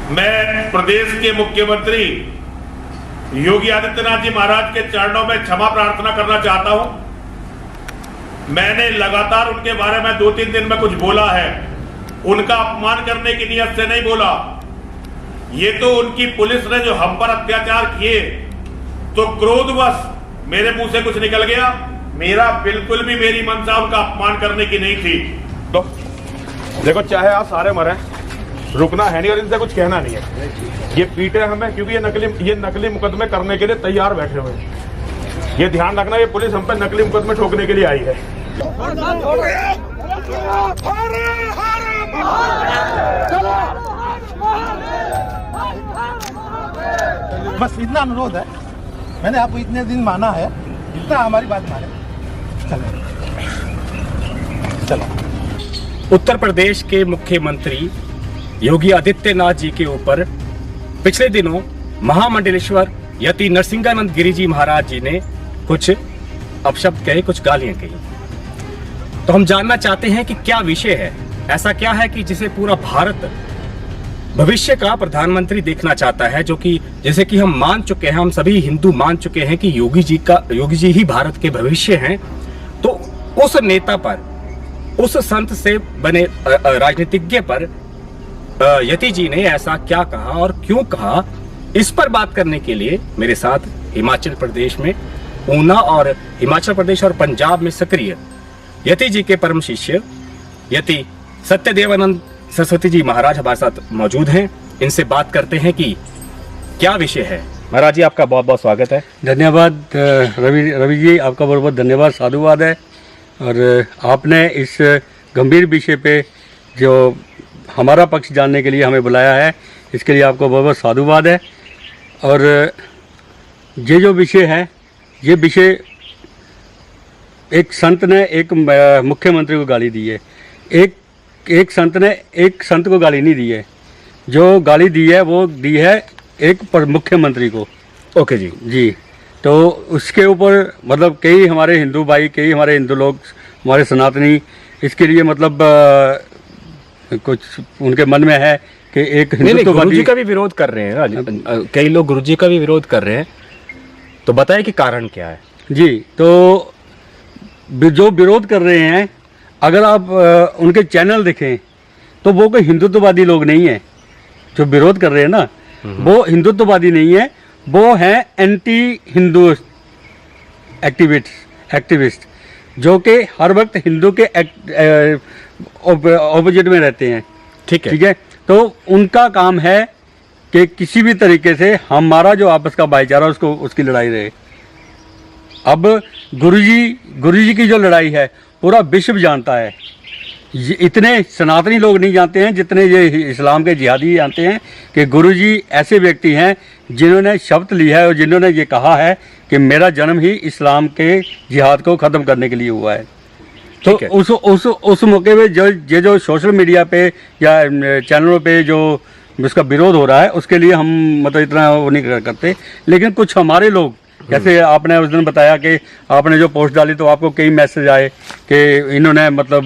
मैं प्रदेश के मुख्यमंत्री योगी आदित्यनाथ जी महाराज के चरणों में क्षमा प्रार्थना करना चाहता हूं। मैंने लगातार उनके बारे में 2-3 दिन में कुछ बोला है, उनका अपमान करने की नियत से नहीं बोला। ये तो उनकी पुलिस ने जो हम पर अत्याचार किए तो क्रोधवश मेरे मुंह से कुछ निकल गया। मेरा बिल्कुल भी मेरी मंशा उनका अपमान करने की नहीं थी। तो देखो, चाहे आप सारे मरे, रुकना है नहीं और इनसे कुछ कहना नहीं है। ये पीटे हमें क्योंकि ये नकली मुकदमे करने के लिए तैयार बैठे हुए हैं। ये ध्यान रखना, ये पुलिस हम पे नकली मुकदमे ठोकने के लिए आई है। बस इतना अनुरोध है, मैंने आपको इतने दिन माना है, इतना हमारी बात माने। चलो। उत्तर प्रदेश के मुख्यमंत्री योगी आदित्यनाथ जी के ऊपर पिछले दिनों महामंडलेश्वर यति नरसिंहानंद गिरी जी महाराज जी ने कुछ अपशब्द कहे, कुछ गालियां कही। तो हम जानना चाहते हैं कि क्या विषय है, ऐसा क्या है कि जिसे पूरा भारत भविष्य का प्रधानमंत्री देखना चाहता है, जो कि जैसे कि हम मान चुके हैं, हम सभी हिंदू मान चुके हैं कि योगी जी ही भारत के भविष्य हैं। तो उस नेता पर, उस संत से बने राजनीतिज्ञ पर यति जी ने ऐसा क्या कहा और क्यों कहा, इस पर बात करने के लिए मेरे साथ हिमाचल प्रदेश में ऊना और हिमाचल प्रदेश और पंजाब में सक्रिय यति जी के परम शिष्य यति सत्यदेवानंद सरस्वती जी महाराज हमारे साथ मौजूद हैं। इनसे बात करते हैं कि क्या विषय है। महाराज जी, आपका बहुत बहुत स्वागत है। धन्यवाद रवि जी, आपका बहुत बहुत धन्यवाद, साधुवाद है। और आपने इस गंभीर विषय पे जो हमारा पक्ष जानने के लिए हमें बुलाया है, इसके लिए आपको बहुत बहुत साधुवाद है। और ये जो विषय है, ये विषय एक संत ने एक मुख्यमंत्री को गाली दी है। एक संत ने एक संत को गाली नहीं दी है, जो गाली दी है वो दी है एक मुख्यमंत्री को। ओके जी। तो उसके ऊपर मतलब कई हमारे हिंदू भाई, कई हमारे हिंदू लोग, हमारे सनातनी इसके लिए मतलब कुछ उनके मन में है कि एक गुरु जी का भी विरोध कर रहे हैं। कई लोग गुरु जी का भी विरोध कर रहे हैं, तो बताएं कि कारण क्या है। जी, तो जो विरोध कर रहे हैं, अगर आप उनके चैनल देखें तो वो कोई हिंदुत्ववादी लोग नहीं है। जो विरोध कर रहे हैं ना, वो हिंदुत्ववादी नहीं है, वो है एंटी हिंदू एक्टिविस्ट जो कि हर वक्त हिंदू के ऑपोजिट में रहते हैं। ठीक है। तो उनका काम है कि किसी भी तरीके से हमारा जो आपस का भाईचारा उसकी लड़ाई रहे। अब गुरुजी की जो लड़ाई है पूरा विश्व जानता है। इतने सनातनी लोग नहीं जानते हैं जितने ये इस्लाम के जिहादी जानते हैं कि गुरुजी ऐसे व्यक्ति हैं जिन्होंने शपथ ली है और जिन्होंने ये कहा है कि मेरा जन्म ही इस्लाम के जिहाद को ख़त्म करने के लिए हुआ है। तो उस मौके पे जो सोशल मीडिया पे या चैनलों पे जो उसका विरोध हो रहा है, उसके लिए हम मतलब इतना वो नहीं करते। लेकिन कुछ हमारे लोग, जैसे आपने उस दिन बताया कि आपने जो पोस्ट डाली तो आपको कई मैसेज आए कि इन्होंने मतलब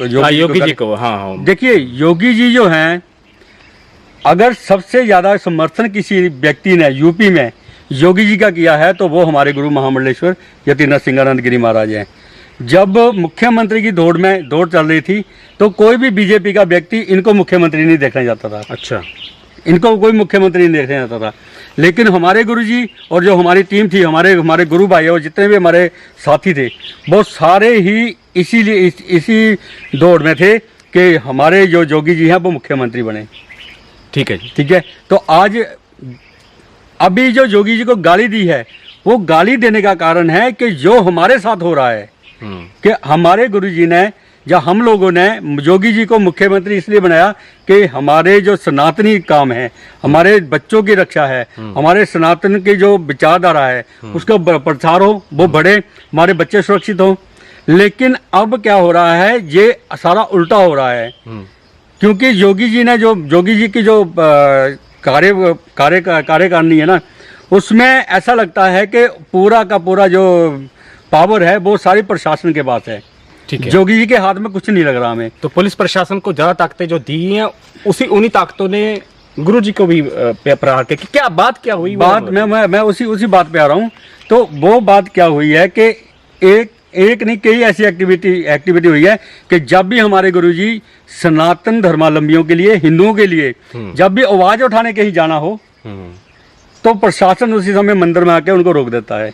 योगी जी को। हाँ। देखिए, योगी जी जो हैं, अगर सबसे ज़्यादा समर्थन किसी व्यक्ति ने यूपी में योगी जी का किया है तो वो हमारे गुरु महामंडलेश्वर यति नरसिंहानंद गिरी महाराज हैं। जब मुख्यमंत्री की दौड़ चल रही थी तो कोई भी बीजेपी का व्यक्ति इनको मुख्यमंत्री नहीं देखना चाहता था। अच्छा। इनको कोई मुख्यमंत्री नहीं देखना चाहता था। लेकिन हमारे गुरुजी और जो हमारी टीम थी, हमारे गुरु भाई और जितने भी हमारे साथी थे, वो सारे ही इसी दौड़ में थे कि हमारे जो योगी जी हैं वो मुख्यमंत्री बने। ठीक है। ठीक है। तो आज अभी जो योगी जी को गाली दी है, वो गाली देने का कारण है कि जो हमारे साथ हो रहा है कि हमारे गुरुजी ने या हम लोगों ने योगी जी को मुख्यमंत्री इसलिए बनाया कि हमारे जो सनातनी काम है, हमारे बच्चों की रक्षा है, हमारे सनातन की जो विचारधारा है उसका प्रसार हो, वो बढ़े, हमारे बच्चे सुरक्षित हो। लेकिन अब क्या हो रहा है, ये सारा उल्टा हो रहा है। क्योंकि योगी जी की जो कार्यकारिणी है ना, उसमें ऐसा लगता है कि पूरा का पूरा जो पावर है वो सारी प्रशासन के पास है। ठीक है। योगी जी के हाथ में कुछ नहीं लग रहा हमें। तो पुलिस प्रशासन को ज्यादा ताकतें जो दी हैं उन्हीं ताकतों ने गुरुजी को भी प्रहार किया, क्या बात क्या हुई? बात मैं उसी बात पे आ रहा हूँ। तो वो बात क्या हुई है कि एक नहीं कई ऐसी एक्टिविटी हुई है कि जब भी हमारे गुरुजी सनातन धर्मावलंबियों के लिए, हिंदुओं के लिए जब भी आवाज उठाने कहीं जाना हो तो प्रशासन उसी समय मंदिर में आके उनको रोक देता है।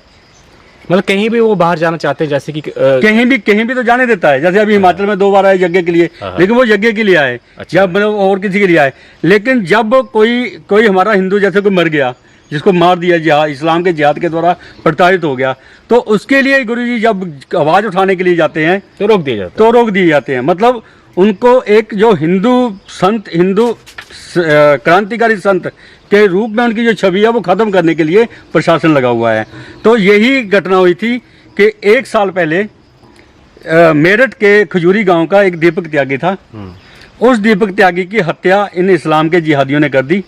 मतलब कहीं भी वो बाहर जाना चाहते हैं, जैसे कि कहीं भी तो जाने देता है। जैसे अभी हिमाचल में 2 बार आए यज्ञ के लिए, लेकिन वो यज्ञ के लिए आए, अच्छा। या मतलब और किसी के लिए आए। लेकिन जब कोई हमारा हिंदू जैसे कोई मर गया, जिसको मार दिया जिहाद, इस्लाम के जिहाद के द्वारा प्रताड़ित हो गया, तो उसके लिए गुरुजी जब आवाज उठाने के लिए जाते हैं तो रोक दिए जाते हैं। मतलब उनको एक जो हिंदू क्रांतिकारी संत के रूप में उनकी जो छवि है वो खत्म करने के लिए प्रशासन लगा हुआ है। तो यही घटना हुई थी कि 1 साल पहले मेरठ के खजूरी गांव का एक दीपक त्यागी था। उस दीपक त्यागी की हत्या इन इस्लाम के जिहादियों ने कर दी,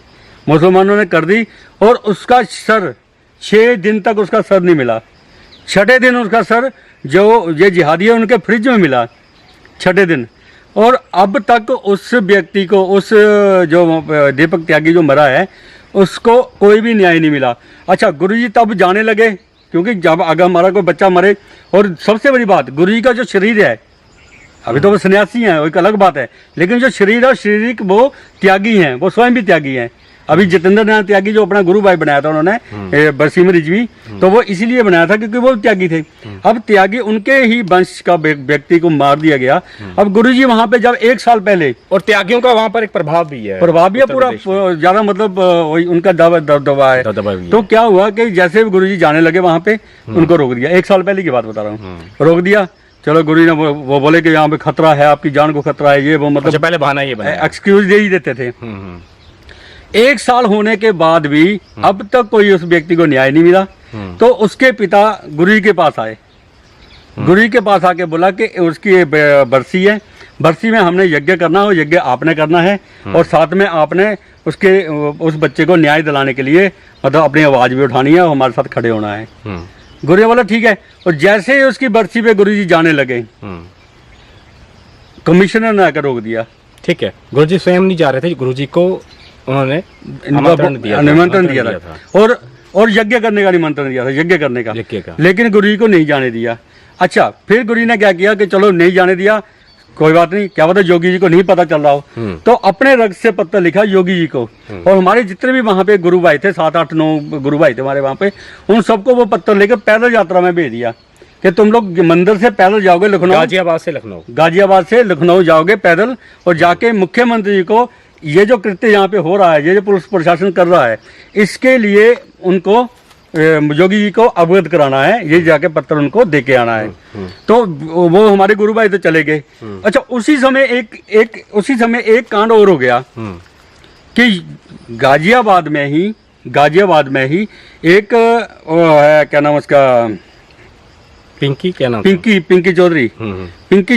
मुसलमानों ने कर दी, और उसका सर 6 दिन तक उसका सर नहीं मिला। 6ठे दिन उसका सर जो ये जिहादी है उनके फ्रिज में मिला, 6ठे दिन। और अब तक उस व्यक्ति को, उस जो दीपक त्यागी जो मरा है, उसको कोई भी न्याय नहीं मिला। अच्छा, गुरुजी तब जाने लगे, क्योंकि जब अगर हमारा कोई बच्चा मरे, और सबसे बड़ी बात गुरुजी का जो शरीर है, अभी तो वो सन्यासी हैं, वो एक अलग बात है, लेकिन जो शरीर है शारीरिक वो त्यागी हैं, वो स्वयं भी त्यागी हैं। अभी जितेंद्र नाथ त्यागी जो अपना गुरु भाई बनाया था उन्होंने, बरसी में रिजवी, तो वो इसीलिए बनाया था क्योंकि वो त्यागी थे। अब त्यागी उनके ही वंश का व्यक्ति को मार दिया गया। अब गुरुजी वहां पे जब 1 साल पहले, और त्यागियों का वहां पर एक प्रभाव भी है पूरा ज्यादा, मतलब वही उनका दबदबा है। तो क्या हुआ कि जैसे गुरुजी जाने लगे वहां पे, उनको रोक दिया। 1 साल पहले की बात बता रहा हूँ, रोक दिया। चलो गुरु ने वो बोले कि यहाँ पे खतरा है, आपकी जान को खतरा है, ये वो, मतलब पहले बहाना ये एक्सक्यूज दे ही देते थे। 1 साल होने के बाद भी अब तक कोई उस व्यक्ति को न्याय नहीं मिला। तो उसके पिता गुरुजी के पास आए, गुरुजी के पास आके बोला कि उसकी बरसी है, बरसी में हमने यज्ञ करना हो, यज्ञ आपने करना है, और साथ में आपने उस बच्चे को न्याय दिलाने के लिए मतलब अपनी आवाज भी उठानी है और हमारे साथ खड़े होना है। गुरुजी बोला ठीक है। और जैसे ही उसकी बरसी पे गुरुजी जाने लगे, कमिश्नर ने आकर रोक दिया। ठीक है, गुरुजी स्वयं नहीं जा रहे थे, गुरुजी को उन्होंने निमंत्रण दिया था और यज्ञ करने का निमंत्रण दिया था, यज्ञ करने का, लेकिन गुरुजी को नहीं जाने दिया। अच्छा, फिर गुरुजी ने क्या किया कि चलो नहीं जाने दिया, कोई बात नहीं, क्या पता योगी जी को नहीं पता चल रहा हो, तो अपने रक्त से पत्र लिखा योगी जी को। और हमारे जितने भी वहां पे गुरु भाई थे, 7, 8, 9 गुरु भाई थे हमारे वहां पे, उन सबको वो पत्र लेकर पैदल यात्रा में भेज दिया कि तुम लोग मंदिर से पैदल जाओगे लखनऊ, गाजियाबाद से लखनऊ जाओगे पैदल, और जाके मुख्यमंत्री जी को ये जो कृत्य यहाँ पे हो रहा है, ये जो पुलिस प्रशासन कर रहा है, इसके लिए उनको योगी जी को अवगत कराना है, ये जाके पत्र उनको दे के आना है। तो वो हमारे गुरु भाई तो चले गए। अच्छा, उसी समय एक कांड और हो गया कि गाजियाबाद में ही एक क्या नाम उसका, पिंकी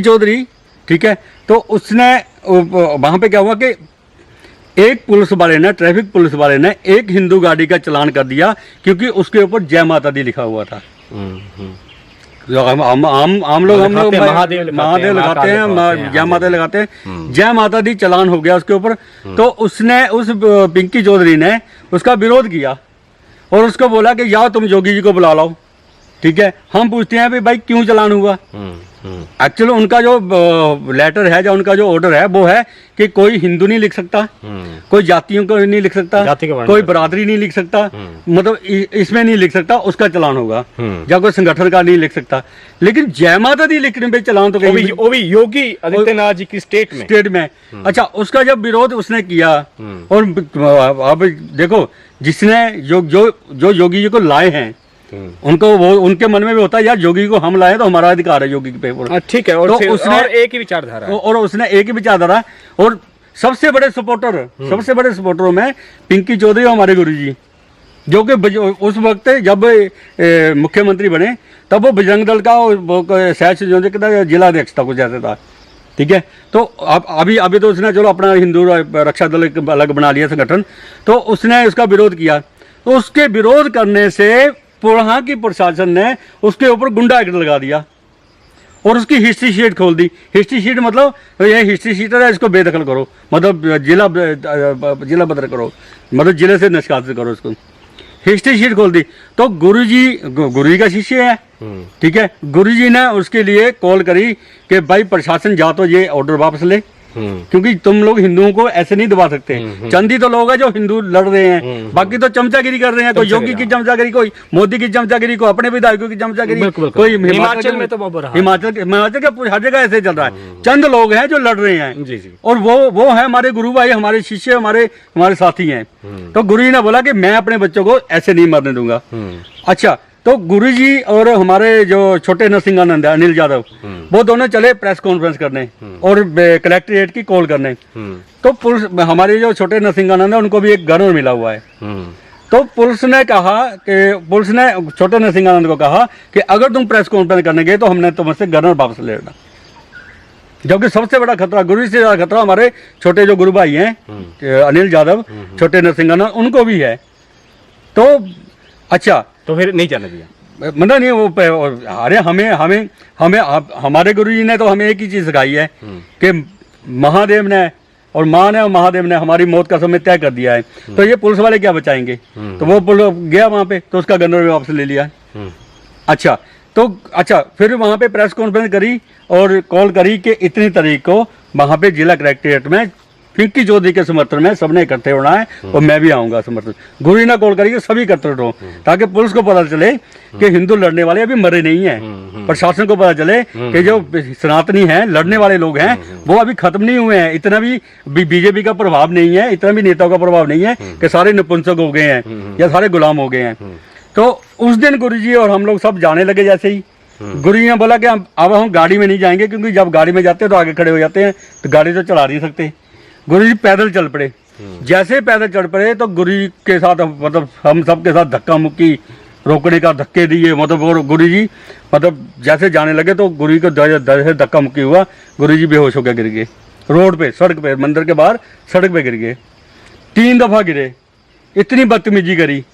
चौधरी, ठीक है। तो उसने वहां पे क्या हुआ कि एक पुलिस वाले ने, ट्रैफिक पुलिस वाले ने एक हिंदू गाड़ी का चालान कर दिया क्योंकि उसके ऊपर जय माता दी लिखा हुआ था। आम लोग महादेव लगाते हैं, जय माता लगाते हैं, जय माता दी चालान हो गया उसके ऊपर। तो उसने, उस पिंकी चौधरी ने उसका विरोध किया और उसको बोला कि जाओ तुम योगी जी को बुला लाओ, ठीक है। हम पूछते हैं भाई क्यों चालान हुआ। एक्चुअली उनका जो लेटर है, जो उनका जो ऑर्डर है, वो है कि कोई हिंदू नहीं लिख सकता, कोई जातियों को नहीं लिख सकता, कोई बरादरी नहीं लिख सकता, मतलब इसमें नहीं लिख सकता, उसका चालान होगा, या कोई संगठन का नहीं लिख सकता। लेकिन जय माता दी लिखने पे चालान तो वो भी योगी आदित्यनाथ जी की स्टेट में। अच्छा, उसका जब विरोध उसने किया, और अब देखो, जिसने जो योगी जी को लाए हैं, उनको वो उनके मन में भी होता है यार योगी को हम लाए तो हमारा अधिकार है योगी पे, ठीक है। और तो उसने एक ही विचारधारा, और उसने एक ही विचारधारा, और सबसे बड़े सपोर्टरों में पिंकी चौधरी हमारे गुरुजी, जो कि उस वक्त जब मुख्यमंत्री बने तब वो बजरंग दल का शायद जिला अध्यक्ष था, कुछ ऐसा था, ठीक है। तो अभी तो उसने चलो अपना हिंदू रक्षा दल अलग बना लिया संगठन, तो उसने उसका विरोध किया। तो उसके विरोध करने से वहाँ की प्रशासन ने उसके ऊपर गुंडा एक्ट लगा दिया, और उसकी हिस्ट्री शीट खोल दी। हिस्ट्री शीट मतलब ये हिस्ट्री शीटर है, इसको बेदखल करो, मतलब जिला बदर करो, मतलब जिले से निष्कासित करो इसको। हिस्ट्री शीट खोल दी। तो गुरुजी का शिष्य है, ठीक है। गुरुजी ने उसके लिए कॉल करी कि भाई प्रशासन जा तो ये ऑर्डर वापस ले, क्योंकि तुम लोग हिंदुओं को ऐसे नहीं दबा सकते। चंद ही तो लोग हैं जो हिंदू लड़ रहे हैं, बाकी तो चमचागिरी कर रहे हैं। कोई योगी की चमचागिरी, कोई मोदी की चमचागिरी, कोई अपने विधायकों की चमचागिरी, कोई हिमाचल में तो हिमाचल के हर जगह ऐसे चल रहा है। चंद लोग हैं जो लड़ रहे हैं जी जी। और वो है हमारे गुरु भाई, हमारे शिष्य, हमारे साथी हैं। तो गुरु जी ने बोला कि मैं अपने बच्चों को ऐसे नहीं मरने दूंगा। अच्छा, तो गुरुजी और हमारे जो छोटे नरसिंहानंद है अनिल यादव, वो दोनों चले प्रेस कॉन्फ्रेंस करने और कलेक्ट्रेट की कॉल करने। तो पुलिस, हमारे जो छोटे नरसिंहानंद है उनको भी एक गनर मिला हुआ है। तो पुलिस ने छोटे नरसिंहानंद को कहा कि अगर तुम प्रेस कॉन्फ्रेंस करने गए तो हमने तुमसे गनर वापस ले लेना। जबकि सबसे बड़ा खतरा, गुरु से ज्यादा खतरा हमारे छोटे जो गुरु भाई हैं अनिल यादव, छोटे नरसिंहानंद, उनको भी है। तो अच्छा, तो फिर नहीं जाने दिया, मतलब नहीं वो अरे हमें हमारे गुरुजी ने तो हमें एक ही चीज सिखाई है कि महादेव ने और माँ ने और महादेव ने हमारी मौत का समय तय कर दिया है। तो ये पुलिस वाले क्या बचाएंगे? तो वो पुलिस गया वहां पे, तो उसका गनर भी वापस ले लिया। अच्छा, फिर वहां पे प्रेस कॉन्फ्रेंस करी और कॉल करी कि इतनी तारीख को वहां पे जिला कलेक्ट्रेट में पिंकी चौधरी के समर्थन में सबने इकट्ठे होना है और मैं भी आऊंगा समर्थन। गुरु ने कॉल करी कि सभी इकट्ठे हो, ताकि पुलिस को पता चले कि हिंदू लड़ने वाले अभी मरे नहीं हैं। प्रशासन को पता चले कि जो सनातनी हैं, लड़ने वाले लोग हैं, वो अभी खत्म नहीं हुए हैं। इतना भी बीजेपी का प्रभाव नहीं है, इतना भी नेताओं का प्रभाव नहीं है कि सारे नपुंसक हो गए हैं या सारे गुलाम हो गए हैं। तो उस दिन गुरुजी और हम लोग सब जाने लगे। जैसे ही गुरुजी ने बोला कि अब हम गाड़ी में नहीं जाएंगे, क्योंकि जब गाड़ी में जाते हैं तो आगे खड़े हो जाते हैं, तो गाड़ी तो चला नहीं सकते। गुरुजी पैदल चल पड़े। जैसे पैदल चल पड़े तो गुरुजी के साथ, मतलब हम सब के साथ धक्का मुक्की, रोकने का धक्के दिए, मतलब और गुरुजी मतलब जैसे जाने लगे तो गुरुजी को से धक्का मुक्की हुआ। गुरुजी बेहोश होकर गिर गए रोड पे, सड़क पे, मंदिर के बाहर सड़क पे गिर गए। 3 दफा गिरे, इतनी बदतमीजी करी।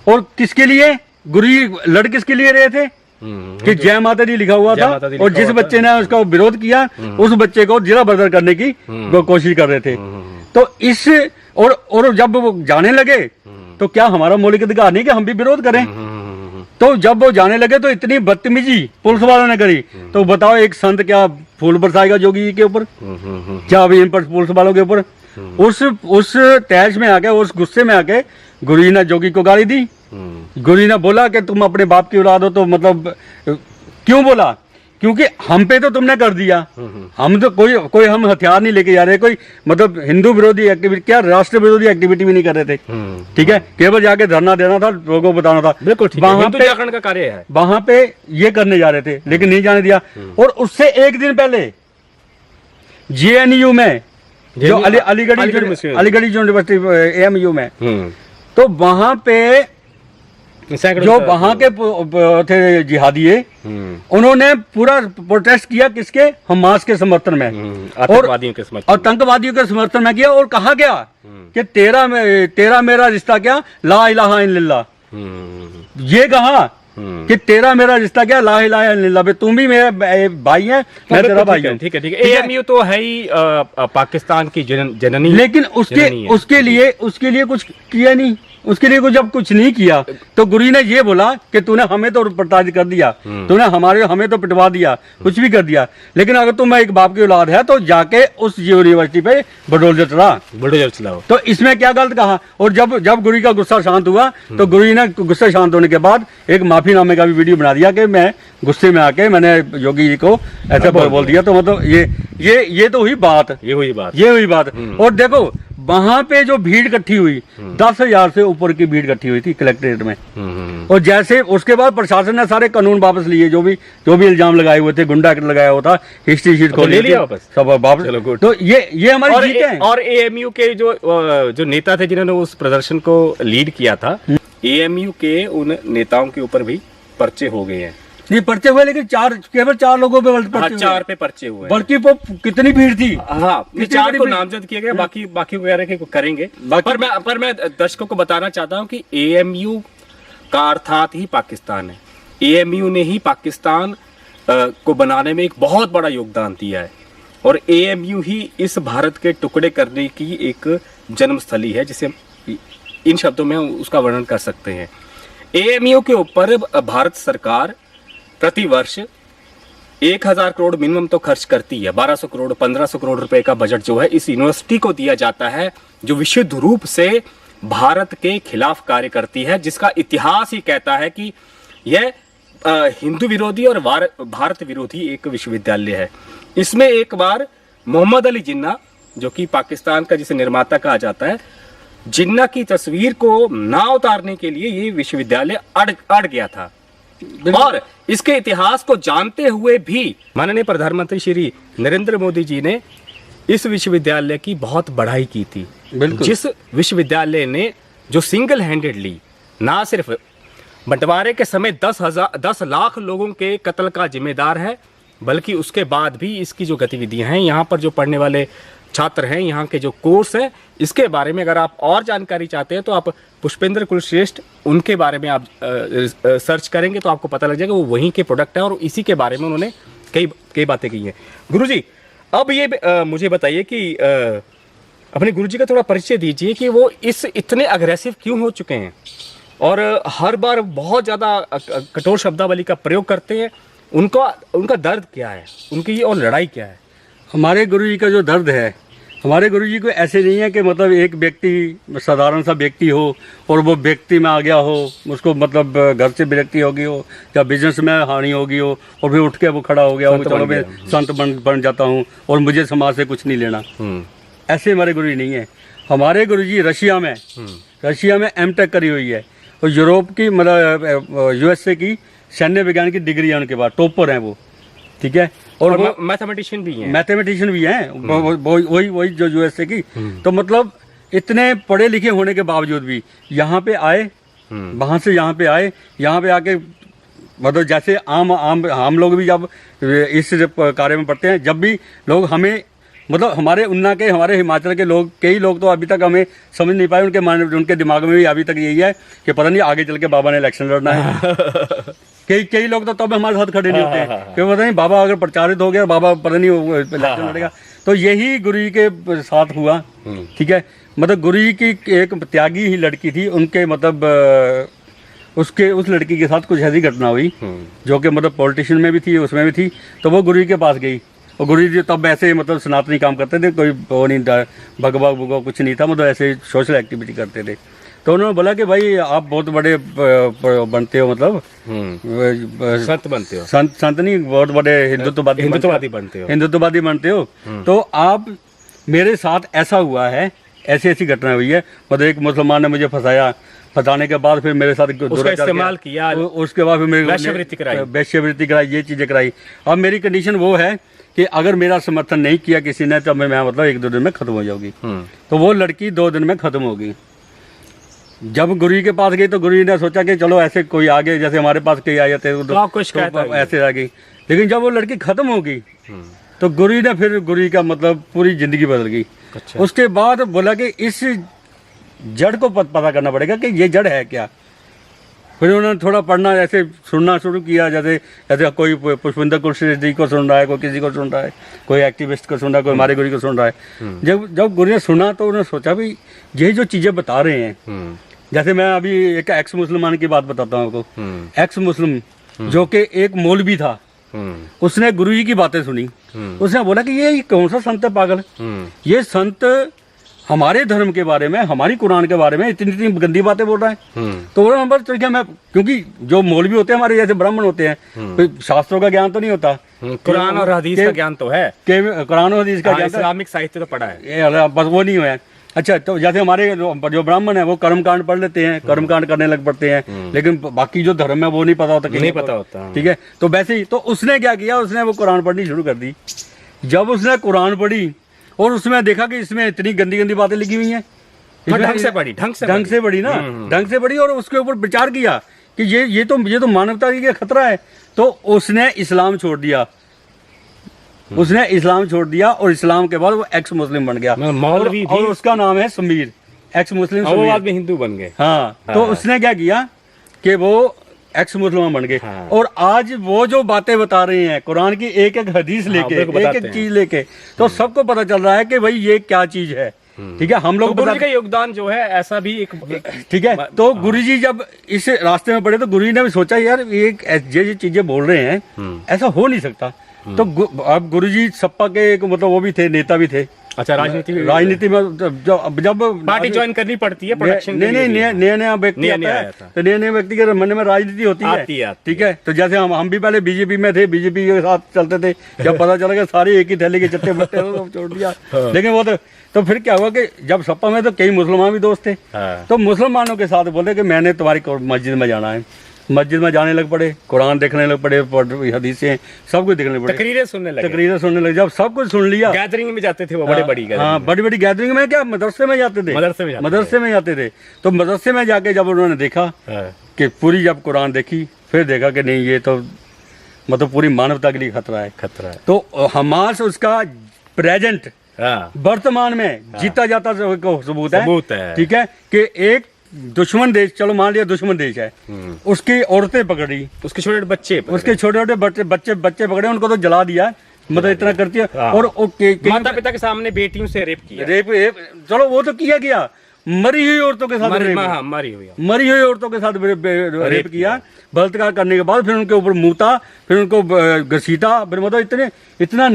और किसके लिए गुरुजी लड़ किसके लिए रहे थे कि जय माता दी लिखा हुआ था, और जिस बच्चे ने उसका विरोध किया उस बच्चे को जिला बदर करने की कोशिश कर रहे थे। तो इस और जब वो जाने लगे तो क्या हमारा मौलिक अधिकार नहीं कि हम भी विरोध करें? तो जब वो जाने लगे तो इतनी बदतमीजी पुलिस वालों ने करी। तो बताओ, एक संत क्या फूल बरसाएगा जोगी जी के ऊपर? क्या अभी इन पर पुलिस वालों के ऊपर? उस तैश में आके, उस गुस्से में आके गुरुजी ने जोगी को गाली दी। गुरुजी ने बोला कि तुम अपने बाप की औलाद हो। तो मतलब क्यों बोला? क्योंकि हम पे तो तुमने कर दिया। हम तो कोई हम हथियार नहीं लेके जा रहे, कोई मतलब हिंदू विरोधी एक्टिविटी, क्या राष्ट्र विरोधी एक्टिविटी भी नहीं कर रहे थे। ठीक है, केवल जाके धरना देना था, लोगों को बताना था। बिल्कुल, वहां पे जागरण का कार्य है, वहां पे ये करने जा रहे थे, लेकिन नहीं जाने दिया। और उससे एक दिन पहले JNU में, जो अलीगढ़ यूनिवर्सिटी AMU में, तो वहां पे जो वहां के थे जिहादी, उन्होंने पूरा प्रोटेस्ट किया किसके? हमास के समर्थन में, आतंकवादियों के समर्थन में किया। और कहा गया कि तेरा मेरा रिश्ता क्या, ला इलाहा इल्लल्लाह। ये कहा कि तेरा मेरा रिश्ता क्या, ला इलाहा इल्लल्लाह। तुम भी मेरे भाई है, मैं तेरा भाई हूं। ठीक है। AMU तो है ही पाकिस्तान की जननी, लेकिन उसके लिए कुछ किया नहीं। उसके लिए जब कुछ नहीं किया तो गुरुजी ने ये बोला कि तूने हमें तो प्रताड़ित कर दिया, तूने हमें तो पिटवा दिया, कुछ भी कर दिया, लेकिन अगर तुम एक बाप की औलाद है तो जाके उस यूनिवर्सिटी पे बुलडोजर चलाओ। तो इसमें क्या गलत कहा? और जब गुरुजी का गुस्सा शांत हुआ तो गुरुजी ने गुस्सा शांत होने के बाद एक माफीनामे का भी वीडियो बना दिया कि मैं गुस्से में आके मैंने योगी जी को ऐसा बोल दिया। तो मतलब ये तो हुई बात। और देखो, वहां पे जो भीड़ इकट्ठी हुई, 10,000 से ऊपर की भीड़ इकट्ठी हुई थी कलेक्ट्रेट में। और जैसे उसके बाद प्रशासन ने सारे कानून वापस लिए, जो भी इल्जाम लगाए हुए थे, गुंडा लगाया हुआ था, हिस्ट्री शीट खोल लिया वापस, सब वापस। तो ये हमारी जीत है। और AMU के जो नेता थे जिन्होंने उस प्रदर्शन को लीड किया था, AMU के उन नेताओं के ऊपर भी पर्चे हो गए हैं। नहीं, पर्चे हुए, लेकिन केवल 4 लोगों पे पर्चे 4 पे पर्चे हुए, बल्कि वो कितनी भीड़ थी। हाँ, 4 को नामजद किया गया, बाकी वगैरह के करेंगे। पर मैं दर्शकों को बताना चाहता हूँ कि AMU का अर्थात ही पाकिस्तान है। AMU ने ही पाकिस्तान को बनाने में एक बहुत बड़ा योगदान दिया है। और एएमयू ही इस भारत के टुकड़े करने की एक जन्मस्थली है, जिसे इन शब्दों में उसका वर्णन कर सकते हैं। एएमयू के ऊपर भारत सरकार प्रति वर्ष 1000 करोड़ मिनिमम तो खर्च करती है। 1200 करोड़ 1500 करोड़ रुपए का बजट जो है इस यूनिवर्सिटी को दिया जाता है, जो विशुद्ध रूप से भारत के खिलाफ कार्य करती है, जिसका इतिहास ही कहता है कि यह हिंदू विरोधी और भारत विरोधी एक विश्वविद्यालय है। इसमें एक बार मोहम्मद अली जिन्ना, जो कि पाकिस्तान का जिसे निर्माता कहा जाता है, जिन्ना की तस्वीर को ना उतारने के लिए ये विश्वविद्यालय अड़ गया था। और इसके इतिहास को जानते हुए भी माननीय प्रधानमंत्री श्री नरेंद्र मोदी जी ने इस विश्वविद्यालय की बहुत बढ़ाई की थी। जिस विश्वविद्यालय ने जो सिंगल हैंडेडली ना सिर्फ बंटवारे के समय 10 लाख लोगों के कत्ल का जिम्मेदार है, बल्कि उसके बाद भी इसकी जो गतिविधियां हैं, यहाँ पर जो पढ़ने वाले छात्र हैं, यहाँ के जो कोर्स है, इसके बारे में अगर आप और जानकारी चाहते हैं तो आप पुष्पेंद्र कुलश्रेष्ठ उनके बारे में आप सर्च करेंगे तो आपको पता लग जाएगा वो वहीं के प्रोडक्ट है और इसी के बारे में उन्होंने कई बातें की हैं। गुरुजी, अब ये मुझे बताइए कि अपने गुरुजी का थोड़ा परिचय दीजिए कि वो इतने अग्रेसिव क्यों हो चुके हैं और हर बार बहुत ज़्यादा कठोर शब्दावली का प्रयोग करते हैं। उनका दर्द क्या है, उनकी और लड़ाई क्या है? हमारे गुरुजी का जो दर्द है, हमारे गुरुजी को ऐसे नहीं है कि मतलब एक व्यक्ति साधारण सा व्यक्ति हो और वो व्यक्ति में आ गया हो, उसको मतलब घर से विरक्ति होगी हो या बिजनेस में हानि होगी हो और फिर उठ के वो खड़ा हो गया हो, चलो मैं संत बन जाता हूँ और मुझे समाज से कुछ नहीं लेना। ऐसे हमारे गुरुजी नहीं है। हमारे गुरुजी रशिया में एमटेक करी हुई है और यूरोप की मतलब यूएसए की सैन्य विज्ञान की डिग्री है उनके पास, टॉपर हैं वो, ठीक है। और वो मैथमेटिशियन भी हैं वही जो यूएसए की। तो मतलब इतने पढ़े लिखे होने के बावजूद भी यहाँ पे आए, वहाँ से यहाँ पे आए, यहाँ पे आके मतलब जैसे हम लोग भी जब इस कार्य में पढ़ते हैं, जब भी लोग हमें मतलब हमारे उन्ना के, हमारे हिमाचल के लोग, कई लोग तो अभी तक हमें समझ नहीं पाए, उनके दिमाग में भी अभी तक यही है कि पता नहीं आगे चल के बाबा ने इलेक्शन लड़ना है। कई लोग तो तब हमारे साथ खड़े नहीं होते क्योंकि पता नहीं बाबा अगर प्रचारित हो गया, बाबा पता नहीं इलेक्शन लड़ेगा। तो यही गुरुजी के साथ हुआ, ठीक है। मतलब गुरुजी की एक त्यागी ही लड़की थी, उनके मतलब उस लड़की के साथ कुछ ऐसी घटना हुई जो कि मतलब पॉलिटिशियन में भी थी, उसमें भी थी। तो वो गुरुजी के पास गई और गुरुजी तब ऐसे मतलब सनातनी काम करते थे, कोई वो नहीं, भगवा भुगवा कुछ नहीं था, मतलब ऐसे सोशल एक्टिविटी करते थे। तो उन्होंने बोला कि भाई आप बहुत बड़े बनते हो, मतलब संत बनते हो, संत नहीं, बहुत बड़े हिंदुत्ववादी बनते हो। तो आप मेरे साथ ऐसा हुआ है, ऐसी घटना हुई है, मतलब एक मुसलमान ने मुझे फंसाने के बाद फिर मेरे साथ उसका इस्तेमाल किया, उसके बाद फिर मेरे वैश्यवृत्ति कराई, ये चीजें कराई। अब मेरी कंडीशन वो है कि अगर मेरा समर्थन नहीं किया किसी ने तो मैं मतलब 1-2 दिन में खत्म हो जाऊंगी। तो वो लड़की 2 दिन में खत्म होगी। जब गुरुजी के पास गई तो गुरुजी ने सोचा कि चलो ऐसे कोई आगे, जैसे हमारे पास कई आए थे तो ऐसे आ गई। लेकिन जब वो लड़की खत्म होगी तो गुरुजी ने फिर गुरुजी का मतलब पूरी जिंदगी बदल गई। अच्छा। उसके बाद बोला कि इस जड़ को पता करना पड़ेगा कि ये जड़ है क्या। फिर उन्होंने थोड़ा पढ़ना, ऐसे सुनना शुरू किया, जैसे कोई पुष्पेंद्र कुलश्रेष्ठ जी को सुन रहा है, कोई किसी को सुन रहा है, कोई एक्टिविस्ट को सुन रहा है, कोई हमारे गुरु को सुन रहा है। जब गुरु ने सुना तो उन्होंने सोचा भी ये जो चीजें बता रहे हैं, जैसे मैं अभी एक एक्स मुसलमान की बात बताता हूँ आपको। एक्स मुस्लिम जो कि एक मौलवी था, उसने गुरुजी की बातें सुनी। उसने बोला कि ये कौन सा संत है पागल, ये संत हमारे धर्म के बारे में, हमारी कुरान के बारे में इतनी गंदी बातें बोल रहा है। तो वो नंबर तो क्या, मैं क्योंकि जो मौलवी होते हैं हमारे जैसे ब्राह्मण होते हैं, शास्त्रों का ज्ञान तो नहीं होता, कुरान और हदीस का ज्ञान तो है, कुरान और हदीस का ज्ञान, इस्लामिक साहित्य तो पढ़ा है, बस वो नहीं है। अच्छा, तो जैसे हमारे जो ब्राह्मण है वो कर्मकांड पढ़ लेते हैं, कर्मकांड करने लग पड़ते हैं, लेकिन बाकी जो धर्म है वो नहीं पता होता, नहीं पता होता, ठीक है। तो वैसे ही तो उसने क्या किया, उसने वो कुरान पढ़नी शुरू कर दी। जब उसने कुरान पढ़ी और उसमें देखा कि इसमें इतनी गंदी बातें लिखी हुई हैं, ढंग से पढ़ी ना, ढंग से पढ़ी और उसके ऊपर विचार किया कि ये तो मानवता की खतरा है। तो उसने इस्लाम छोड़ दिया, और इस्लाम के बाद वो एक्स मुस्लिम बन गया, और उसका नाम है समीर, एक्स मुस्लिम, वो बाद में हिंदू बन गए। हाँ। तो उसने क्या किया कि वो एक्स मुसलमान बन गए। हाँ। और आज वो जो बातें बता रहे हैं कुरान की एक एक हदीस लेके, मेरे को एक बताते एक हैं। चीज लेके, तो सबको पता चल रहा है कि भाई ये क्या चीज है। ठीक है, हम लोग तो गुरुजी का योगदान जो है ऐसा भी एक ठीक है। तो गुरुजी जब इस रास्ते में पड़े तो गुरुजी ने भी सोचा यार ये चीजें बोल रहे हैं ऐसा हो नहीं सकता। तो अब गुरुजी सपा के एक मतलब वो भी थे, नेता भी थे। अच्छा, राजनीति में जब पार्टी ज्वाइन करनी पड़ती है प्रोडक्शन के लिए। नया व्यक्ति नया आता आया है था। तो नए व्यक्ति के मन में राजनीति होती है। ठीक है, तो जैसे हम भी पहले बीजेपी में थे, बीजेपी के साथ चलते थे, जब पता चला कि सारे एक ही थैले के चट्टे बट्टे तो छोड़ दिया। लेकिन वो तो फिर क्या हुआ कि जब सपा में तो कई मुसलमान भी दोस्त थे, तो मुसलमानों के साथ बोले कि मैंने तुम्हारी मस्जिद में जाना है। मस्जिद में जाने लग पड़े, कुरान देखने लग पड़े, हदीसें सब कुछ देखने पड़े, तकरीरें सुनने लगे। जब सब कुछ सुन लिया, गैदरिंग में जाते थे वो, बड़े बड़ी हाँ, बड़ी बड़ी गैदरिंग में, क्या मदरसे में जाते थे, मदरसे में जाते थे। तो मदरसे में जाके जब उन्होंने देखा कि पूरी जब कुरान देखी, फिर देखा कि नहीं ये तो मतलब पूरी मानवता के लिए खतरा है। तो हमास उसका प्रेजेंट वर्तमान में जीता जाता सबूत है। ठीक है, कि एक दुश्मन देश, चलो मान लिया दुश्मन देश है, उसकी औरतें पकड़ी, उसके छोटे छोटे बच्चे पकड़े, उनको तो जला दिया, मतलब इतना करती है। और माता पिता के सामने बेटियों से रेप किया। चलो वो तो किया गया, मरी हुई औरतों के साथ मरी हुई औरतों के साथ रेप किया, बलात्कार करने के बाद फिर उनके ऊपर मूता, फिर उनको घसीटा, फिर मतलब इतना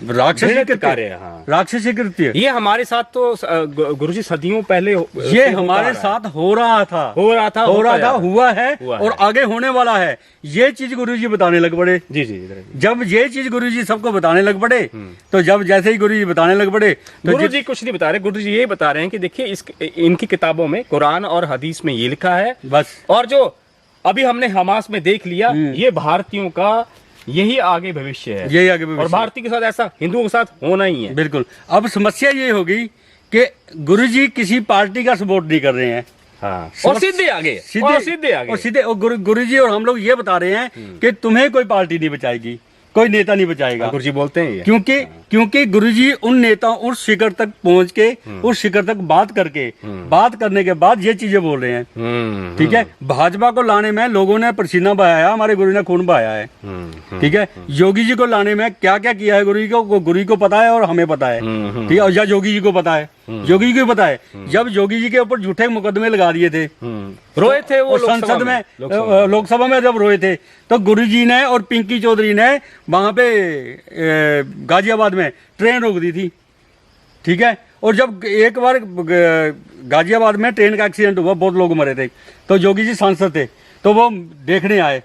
राक्षसी कृत्य। ये हमारे साथ तो गुरुजी सदियों पहले ये हमारे साथ हो रहा था, हुआ है और आगे होने वाला है। ये चीज गुरुजी बताने लग पड़े। जी। जब ये चीज गुरुजी सबको बताने लग पड़े, तो जब जैसे ही गुरुजी बताने लग पड़े, तो गुरुजी कुछ नहीं बता रहे, गुरुजी ये बता रहे हैं कि देखिए इनकी किताबों में, कुरान और हदीस में ये लिखा है बस। और जो अभी हमने हमास में देख लिया, ये भारतीयों का यही आगे भविष्य है, यही आगे भविष्य। और भारतीय के साथ ऐसा हिंदुओं के साथ होना ही है। बिल्कुल। अब समस्या ये होगी कि गुरुजी किसी पार्टी का सपोर्ट नहीं कर रहे हैं। हाँ। और सीधे आगे गुरुजी और हम लोग ये बता रहे हैं कि तुम्हें कोई पार्टी नहीं बचाएगी, कोई नेता नहीं बचाएगा। गुरुजी बोलते हैं क्योंकि गुरुजी उन नेताओं उस शिखर तक पहुंच के, उस शिखर तक बात करने के बाद ये चीजें बोल रहे हैं। ठीक है, भाजपा को लाने में लोगों ने पसीना बहाया, हमारे गुरु ने खून बहाया है। ठीक है, योगी जी को लाने में क्या क्या किया है गुरु को पता है और हमें पता है। ठीक है, और या योगी जी को पता है, योगी जी को पता है। जब योगी जी के ऊपर झूठे मुकदमे लगा दिए थे, रोए थे वो संसद में, लोकसभा में जब रोए थे, तो गुरुजी ने और पिंकी चौधरी ने वहां पे गाजियाबाद में ट्रेन रोक दी थी। ठीक है, और जब एक बार गाजियाबाद में ट्रेन का एक्सीडेंट हुआ, बहुत लोग मरे थे, तो योगी जी सांसद थे, तो वो देखने आए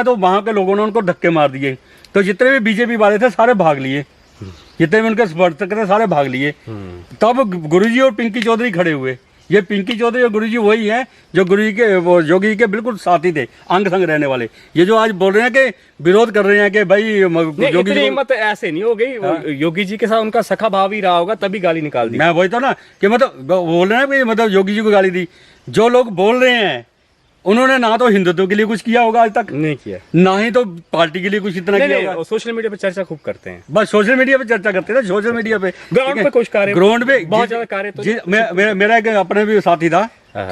तो वहां के लोगों ने उनको धक्के मार दिए। तो जितने भी बीजेपी वाले थे सारे भाग लिए, जितने भी उनके समर्थक थे सारे भाग लिए। तब गुरुजी और पिंकी चौधरी खड़े हुए। ये पिंकी चौधरी और गुरुजी वही हैं जो गुरुजी के, वो योगी जी के बिल्कुल साथी थे, अंग संग रहने वाले। ये जो आज बोल रहे हैं कि विरोध कर रहे हैं कि भाई योगी जी, हिम्मत ऐसे नहीं हो गई। हाँ। योगी जी के साथ उनका सखा भाव ही रहा होगा, तभी गाली निकाल दी। मैं वही तो ना कि मतलब बोल रहे हैं कि मतलब योगी जी को गाली दी। जो लोग बोल रहे हैं उन्होंने ना तो हिंदुत्व के लिए कुछ किया होगा आज तक, नहीं किया, ना ही तो पार्टी के लिए कुछ इतना किया होगा। सोशल मीडिया पे चर्चा खूब करते हैं, बस सोशल मीडिया पे चर्चा करते हैं, सोशल मीडिया पे, ग्राउंड पे कुछ कार्य, ग्राउंड पे बहुत ज्यादा कार्य। तो मेरा एक अपने भी साथी था,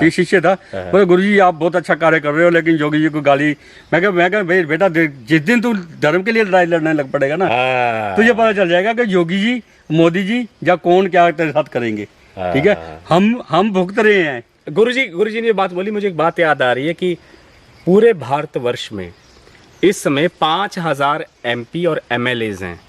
शिष्य था, बोले गुरुजी आप बहुत अच्छा कार्य कर रहे हो, लेकिन योगी जी को गाली। मैं कहा भाई बेटा, जिस दिन तू धर्म के लिए लड़ाई लड़ने लग पड़ेगा ना, तुझे पता चल जाएगा कि योगी जी, मोदी जी या कौन क्या तेरे साथ करेंगे। ठीक है, हम भुगत रहे हैं। गुरुजी ने बात बोली, मुझे एक बात याद आ रही है कि पूरे भारतवर्ष में इस समय 5000 MP और MLAs हैं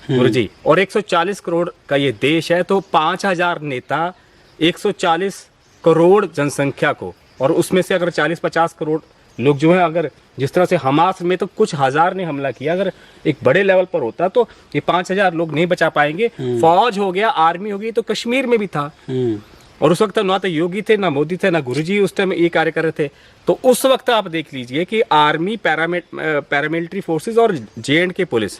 गुरुजी, और 140 करोड़ का ये देश है, तो 5000 नेता 140 करोड़ जनसंख्या को, और उसमें से अगर 40-50 करोड़ लोग जो है, अगर जिस तरह से हमास में तो कुछ हजार ने हमला किया, अगर एक बड़े लेवल पर होता तो ये 5000 लोग नहीं बचा पाएंगे। फौज हो गया, आर्मी हो गई, तो कश्मीर में भी था, और उस वक्त ना तो योगी थे, ना मोदी थे, ना गुरुजी उस टाइम ये कार्य कर रहे थे। तो उस वक्त आप देख लीजिए कि आर्मी, पैरामिलिट्री फोर्सेस और J&K पुलिस,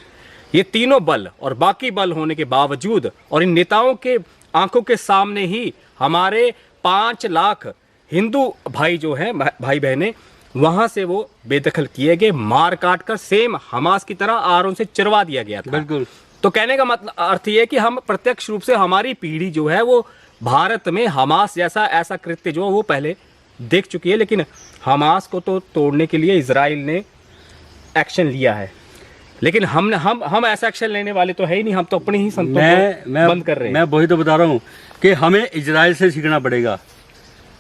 ये तीनों बल और बाकी बल होने के बावजूद, और इन नेताओं के आंखों के सामने ही हमारे 5 लाख हिंदू भाई जो हैं, भाई बहनें, वहां से वो बेदखल किए गए, मार काट कर सेम हमास की तरह आरों से चिरवा दिया गया था। बिल्कुल। तो कहने का मतलब अर्थ ये कि हम प्रत्यक्ष रूप से, हमारी पीढ़ी जो है वो भारत में हमास जैसा ऐसा कृत्य जो वो पहले देख चुकी है, लेकिन हमास को तो तोड़ने के लिए इजराइल ने एक्शन लिया है, लेकिन हम ऐसा एक्शन लेने वाले तो है ही नहीं। हम तो अपने ही संतों को बंद कर रहे हैं। मैं वही तो बता रहा हूँ कि हमें इजराइल से सीखना पड़ेगा,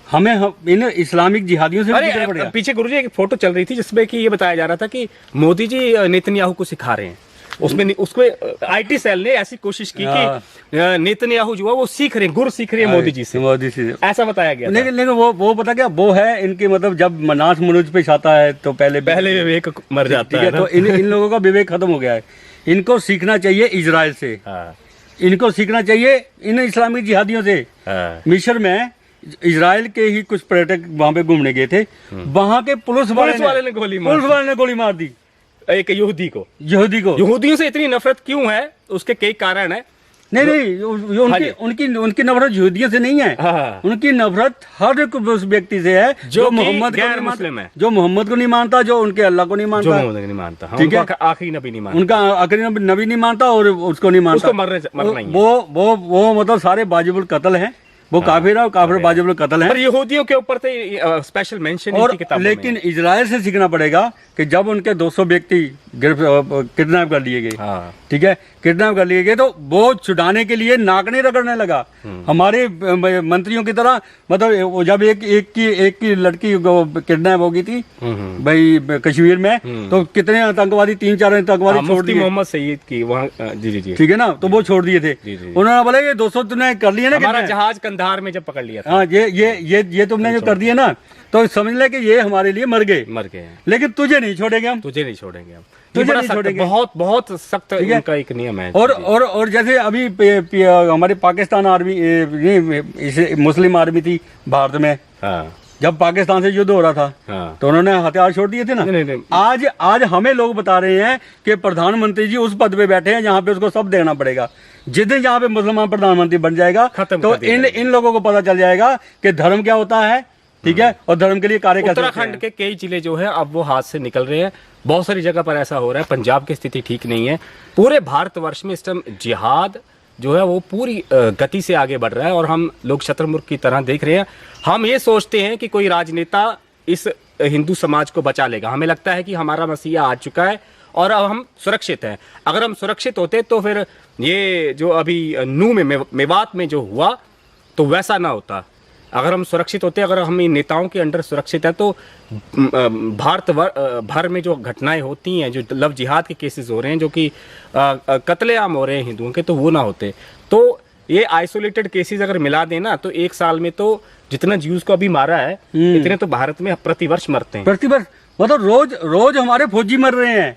हमें इन इस्लामिक जिहादियों से भी सीखना पड़ेगा। पीछे गुरुजी एक फोटो चल रही थी जिसमें कि ये बताया जा रहा था कि मोदी जी नेतन्याहू को सिखा रहे हैं। उसमें उसको आईटी सेल ने ऐसी कोशिश की कि नेतन्याहू जो है वो सीख रहे हैं, गुर सीख रहे हैं मोदी जी से, ऐसा बताया गया। लेकिन वो पता क्या वो है इनकी, मतलब जब नाच मनुज पे छाता है तो पहले विवेक मर जाता है। तो इन लोगों का विवेक खत्म हो गया है। इनको सीखना चाहिए इजराइल से, इनको सीखना चाहिए इन इस्लामिक जिहादियों से। मिस्र में इजराइल के ही कुछ पर्यटक वहां पे घूमने गए थे, वहां के पुलिस वाले ने गोली मार दी एक यहूदी को। यहूदियों से इतनी नफरत क्यों है, उसके कई कारण है। नहीं, उनकी नफरत यहूदियों से नहीं है, उनकी नफरत हर एक उस व्यक्ति से है जो मोहम्मद जो मोहम्मद को नहीं मानता, जो उनके अल्लाह को नहीं मानता, ठीक है, आखिरी नबी नहीं मानता, उनका आखिरी नबी नहीं मानता और उसको नहीं मानता, वो मतलब सारे वाजिबुल कत्ल हैं, वो काफिर है, काफिर वाजिबुल कत्ल है। पर यहूदियों के ऊपर तो स्पेशल मेंशन और लेकिन इजराइल से सीखना पड़ेगा कि जब उनके 200 व्यक्ति किडनैप कर लिए गए, ठीक है, किडनैप कर लिए गए, तो वो छुड़ाने के लिए नाक नहीं रगड़ने लगा हमारे मंत्रियों की तरह। मतलब जब एक की लड़की किडनैप हो गई थी भाई कश्मीर में, तो कितने आतंकवादी, 3-4 आतंकवादी छोड़ दिए, मोहम्मद सईद की वहाँ, जी, ठीक है ना, तो वो छोड़ दिए थे। उन्होंने बोला ये 200 तुमने कर लिए ना, हमारा जहाज कंधार में जब पकड़ लिया था, हाँ, ये तुमने जो कर दिया ना, तो समझ ले कि ये हमारे लिए मर गए, लेकिन तुझे नहीं छोड़ेंगे हम, तुझे नहीं छोड़ेंगे। बहुत सख्त इनका एक नियम है। और जैसे अभी हमारी पाकिस्तान आर्मी, मुस्लिम आर्मी थी भारत में, जब पाकिस्तान से युद्ध हो रहा था तो उन्होंने हथियार छोड़ दिए थे ना। नहीं। आज हमें लोग बता रहे हैं कि प्रधानमंत्री जी उस पद पे बैठे हैं जहाँ पे उसको सब देना पड़ेगा। जिस दिन जहाँ पे मुसलमान प्रधानमंत्री बन जाएगा तो इन लोगों को पता चल जाएगा कि धर्म क्या होता है, ठीक है, और धर्म के लिए कार्य करते हैं। उत्तराखंड के कई जिले जो है अब वो हाथ से निकल रहे हैं, बहुत सारी जगह पर ऐसा हो रहा है। पंजाब की स्थिति ठीक नहीं है। पूरे भारतवर्ष में इस टाइम जिहाद जो है वो पूरी गति से आगे बढ़ रहा है और हम लोग शतरमुर्ग की तरह देख रहे हैं। हम ये सोचते हैं कि कोई राजनेता इस हिंदू समाज को बचा लेगा। हमें लगता है कि हमारा मसीहा आ चुका है और अब हम सुरक्षित हैं। अगर हम सुरक्षित होते तो फिर ये जो अभी नू में मेवात में जो हुआ तो वैसा ना होता। अगर हम सुरक्षित होते, अगर हम इन नेताओं के अंडर सुरक्षित है, तो भारत भर में जो घटनाएं होती हैं, जो लव जिहाद के केसेस हो रहे हैं, जो कि कत्लेआम हो रहे हैं हिंदुओं के, तो वो ना होते। तो ये आइसोलेटेड केसेस अगर मिला देना तो एक साल में तो जितना ज्यूज को अभी मारा है इतने तो भारत में प्रतिवर्ष मरते हैं। प्रतिवर्ष मतलब रोज हमारे फौजी मर रहे हैं,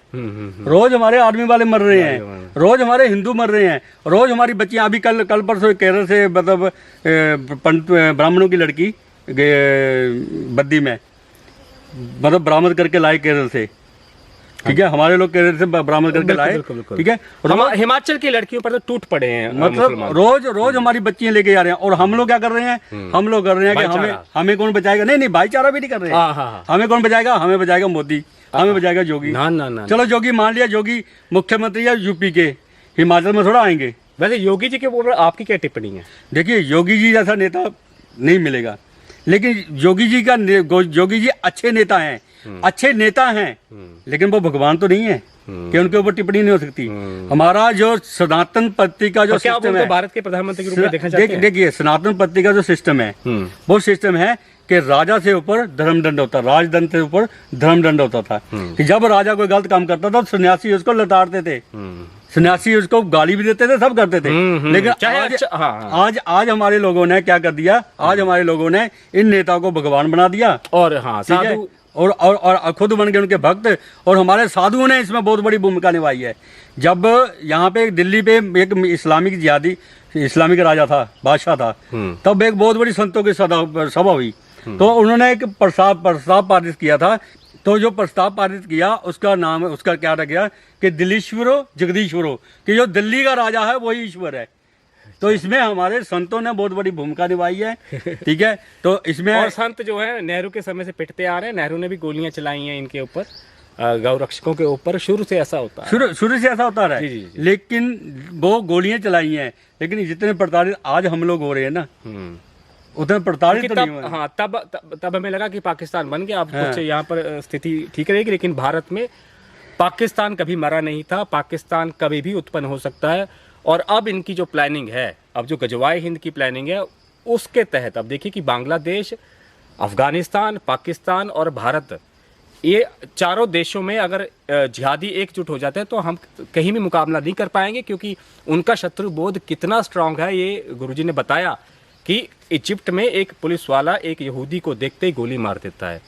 रोज हमारे आर्मी वाले मर रहे हैं, रोज हमारे हिंदू मर रहे हैं, रोज हमारी बच्चियां। अभी कल परसों केरल से मतलब ब्राह्मणों की लड़की बद्दी में मतलब बरामद करके लाए केरल से, ठीक है, हमारे लोग केरल से बरामद करके लाए, ठीक है। हिमाचल की लड़कियों पर तो टूट पड़े हैं, मतलब रोज हमारी बच्चियां लेके जा रहे हैं। और हम लोग क्या कर रहे हैं, हम लोग कर रहे हैं कि हमें कौन बचाएगा। नहीं, भाईचारा भी नहीं कर रहे हैं। हमें कौन बचाएगा, हमें बचाएगा मोदी, हमें बचाएगा योगी। ना। चलो योगी मान लिया, योगी मुख्यमंत्री है यूपी के, हिमाचल में थोड़ा आएंगे। वैसे योगी जी के ऊपर आपकी क्या टिप्पणी है? देखिए, योगी जी जैसा नेता नहीं मिलेगा, लेकिन योगी जी अच्छे नेता हैं, अच्छे नेता हैं, लेकिन वो भगवान तो नहीं है कि उनके ऊपर टिप्पणी नहीं हो सकती। हमारा जो सनातन पद्धति का जो सिस्टम है, भारत के प्रधानमंत्री के रूप में देखना चाहते हैं। देखिए, सनातन पद्धति का जो सिस्टम है वो सिस्टम है कि राजा से ऊपर धर्मदंड होता, राजदंड से ऊपर धर्मदंड होता था। कि जब राजा कोई गलत काम करता था तो सन्यासी उसको लताड़ते थे, सन्यासी उसको गाली भी देते थे, सब करते थे। लेकिन आज हमारे लोगों ने क्या कर दिया, आज हमारे लोगों ने इन नेताओं को भगवान बना दिया और साधु और खुद बन गए उनके भक्त। और हमारे साधुओं ने इसमें बहुत बड़ी भूमिका निभाई है। जब यहाँ पे दिल्ली पे एक इस्लामिक जिहादी, इस्लामिक राजा था, बादशाह था, तब एक बहुत बड़ी संतों की सभा हुई, तो उन्होंने एक प्रस्ताव पारित किया था। तो जो प्रस्ताव पारित किया उसका क्या रख गया कि दिलीश्वरो जगदीश्वरो, कि जो दिल्ली का राजा है वही ईश्वर है। तो इसमें हमारे संतों ने बहुत बड़ी भूमिका निभाई है, ठीक है। तो इसमें और संत जो है नेहरू के समय से पिटते आ रहे हैं। नेहरू ने भी गोलियां चलाई हैं इनके ऊपर, गौ रक्षकों के ऊपर। शुरू से ऐसा होता है, शुरू से ऐसा होता रहा है। जी। लेकिन वो गोलियां चलाई हैं, लेकिन जितने प्रताड़ित आज हम लोग हो रहे हैं ना, उतना प्रताड़ित तो नहीं हुआ। हाँ, तब हमें लगा कि पाकिस्तान बन गया, अब कुछ यहाँ पर स्थिति ठीक रहेगी। लेकिन भारत में पाकिस्तान कभी मरा नहीं था, पाकिस्तान कभी भी उत्पन्न हो सकता है। और अब इनकी जो प्लानिंग है, अब जो गजवाए हिंद की प्लानिंग है, उसके तहत अब देखिए कि बांग्लादेश, अफगानिस्तान, पाकिस्तान और भारत, ये चारों देशों में अगर जिहादी एकजुट हो जाते हैं तो हम कहीं भी मुकाबला नहीं कर पाएंगे, क्योंकि उनका शत्रु बोध कितना स्ट्रांग है ये गुरुजी ने बताया कि इजिप्ट में एक पुलिस वाला एक यहूदी को देखते ही गोली मार देता है।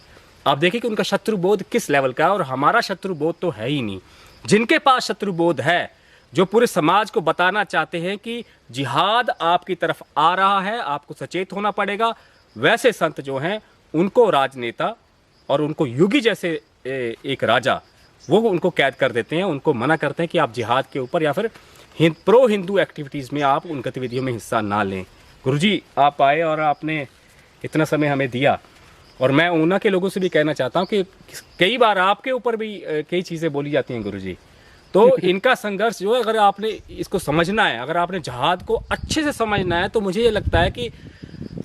आप देखिए कि उनका शत्रु बोध किस लेवल का है, और हमारा शत्रु बोध तो है ही नहीं। जिनके पास शत्रु बोध है, जो पूरे समाज को बताना चाहते हैं कि जिहाद आपकी तरफ आ रहा है, आपको सचेत होना पड़ेगा, वैसे संत जो हैं उनको राजनेता और उनको युगी जैसे एक राजा वो उनको कैद कर देते हैं, उनको मना करते हैं कि आप जिहाद के ऊपर या फिर प्रो हिंदू एक्टिविटीज़ में आप उन गतिविधियों में हिस्सा ना लें। गुरुजी आप आए और आपने इतना समय हमें दिया, और मैं ऊना के लोगों से भी कहना चाहता हूँ कि कई बार आपके ऊपर भी कई चीज़ें बोली जाती हैं गुरुजी, तो इनका संघर्ष जो है, अगर आपने इसको समझना है, अगर आपने जिहाद को अच्छे से समझना है, तो मुझे ये लगता है कि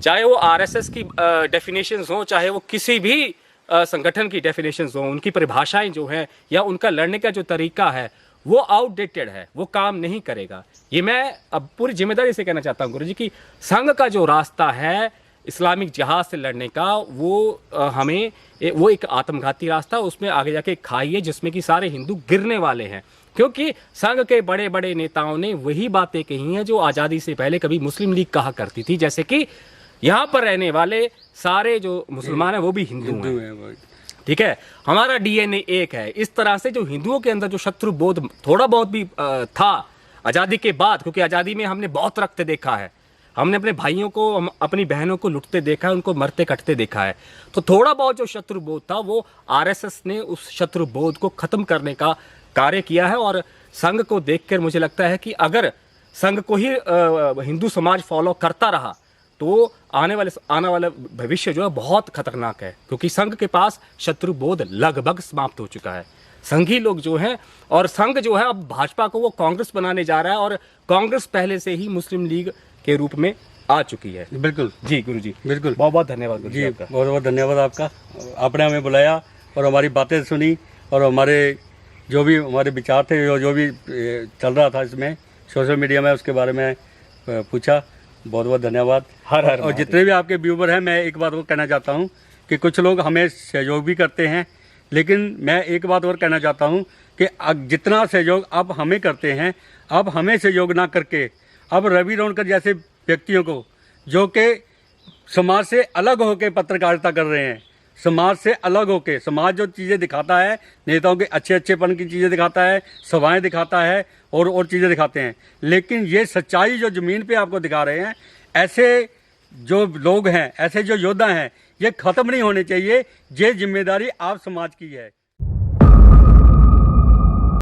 चाहे वो आरएसएस की डेफिनेशंस हो, चाहे वो किसी भी संगठन की डेफिनेशंस हो, उनकी परिभाषाएं जो हैं या उनका लड़ने का जो तरीका है वो आउटडेटेड है, वो काम नहीं करेगा। ये मैं अब पूरी जिम्मेदारी से कहना चाहता हूँ गुरुजी कि संघ का जो रास्ता है इस्लामिक जिहाद से लड़ने का, वो वो एक आत्मघाती रास्ता, उसमें आगे जाके खाई है जिसमें कि सारे हिंदू गिरने वाले हैं, क्योंकि संघ के बड़े बड़े नेताओं ने वही बातें कही हैं जो आज़ादी से पहले कभी मुस्लिम लीग कहा करती थी, जैसे कि यहाँ पर रहने वाले सारे जो मुसलमान हैं वो भी हिंदू हैं, ठीक है, हमारा डीएनए एक है। इस तरह से जो हिंदुओं के अंदर जो शत्रु बोध थोड़ा बहुत भी था आज़ादी के बाद, क्योंकि आज़ादी में हमने बहुत रक्त देखा है, हमने अपने भाइयों को, अपनी बहनों को लुटते देखा है, उनको मरते कटते देखा है, तो थोड़ा बहुत जो शत्रु बोध था वो आरएसएस ने उस शत्रु बोध को खत्म करने का कार्य किया है। और संघ को देखकर मुझे लगता है कि अगर संघ को ही हिंदू समाज फॉलो करता रहा तो आने वाला भविष्य जो है बहुत खतरनाक है, क्योंकि संघ के पास शत्रु बोध लगभग समाप्त हो चुका है। संघी लोग जो हैं, और संघ जो है अब भाजपा को वो कांग्रेस बनाने जा रहा है, और कांग्रेस पहले से ही मुस्लिम लीग के रूप में आ चुकी है। बिल्कुल जी गुरुजी, बिल्कुल, बहुत बहुत धन्यवाद गुरुजी जी, आपका। बहुत बहुत धन्यवाद आपका। आपने हमें बुलाया और हमारी बातें सुनी, और हमारे जो भी हमारे विचार थे, जो भी चल रहा था इसमें सोशल मीडिया में, उसके बारे में पूछा। बहुत बहुत धन्यवाद। हर हर और जितने भी आपके व्यूवर हैं, मैं एक बात और कहना चाहता हूं कि कुछ लोग हमें सहयोग भी करते हैं, लेकिन मैं एक बात और कहना चाहता हूं कि जितना सहयोग आप हमें करते हैं, आप हमें सहयोग ना करके अब रवि रौनकर जैसे व्यक्तियों को, जो कि समाज से अलग होकर पत्रकारिता कर रहे हैं, समाज से अलग होके, समाज जो चीज़ें दिखाता है, नेताओं के अच्छेपन की चीज़ें दिखाता है, सभाएं दिखाता है और चीज़ें दिखाते हैं, लेकिन ये सच्चाई जो ज़मीन पे आपको दिखा रहे हैं, ऐसे जो लोग हैं, ऐसे जो योद्धा हैं, ये ख़त्म नहीं होने चाहिए। ये जिम्मेदारी आप समाज की है।